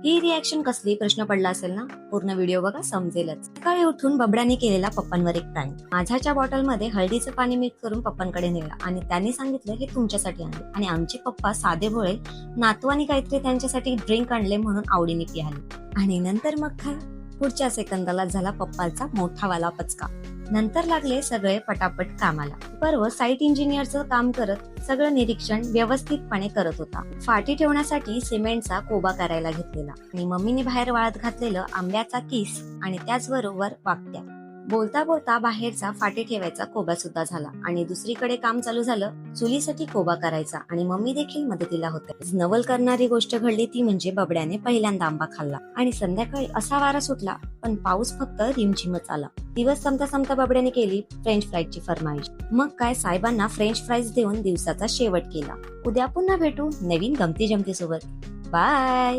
ही reaction कसली प्रश्न पडला असेल ना? पूर्ण व्हिडिओ बघा समजेलच. सकाळी उठून बबड्याने केलेला पप्पांवर एक प्रांक. माझ्याच्या बॉटलमध्ये हळदीचं पाणी मिक्स करून पप्पांकडे नेलं आणि त्यांनी सांगितलं हे तुमच्यासाठी आणले आणि आमचे पप्पा साधे भोळे नातवानी काहीतरी त्यांच्यासाठी ड्रिंक आणले म्हणून आवडीने पियाले. आणि नंतर मग काय, पुढच्या सेकंदाला झाला पप्पांचा मोठावाला पचका. नंतर लागले सगळे पटापट कामाला. पर्व साईट इंजिनियरचं काम करत सगळं निरीक्षण व्यवस्थितपणे करत होता. फाटी ठेवण्यासाठी सिमेंटचा कोबा करायला घेतलेला आणि मम्मीने बाहेर वाळत घातलेलं आंब्याचा किस आणि त्याचबरोबर वाकट्या. बोलता बोलता बाहेरचा फाटी ठेवायचा कोबा सुद्धा झाला आणि दुसरीकडे काम चालू झालं चुलीसाठी कोबा करायचा आणि मम्मी देखील मदतीला होते. नवल करणारी गोष्ट घडली ती म्हणजे बबड्याने पहिल्यांदा आंबा खाल्ला आणि संध्याकाळी असा वारा सुटला पण पाऊस फक्त रिमझिमच आला. दिवस संपता संपता बबड्याने केली फ्रेंच फ्राईजची फरमाईश. मग काय साहेबांना फ्रेंच फ्राईज देऊन दिवसाचा शेवट केला. उद्या पुन्हा भेटू नवीन गमती जमती सोबत. बाय.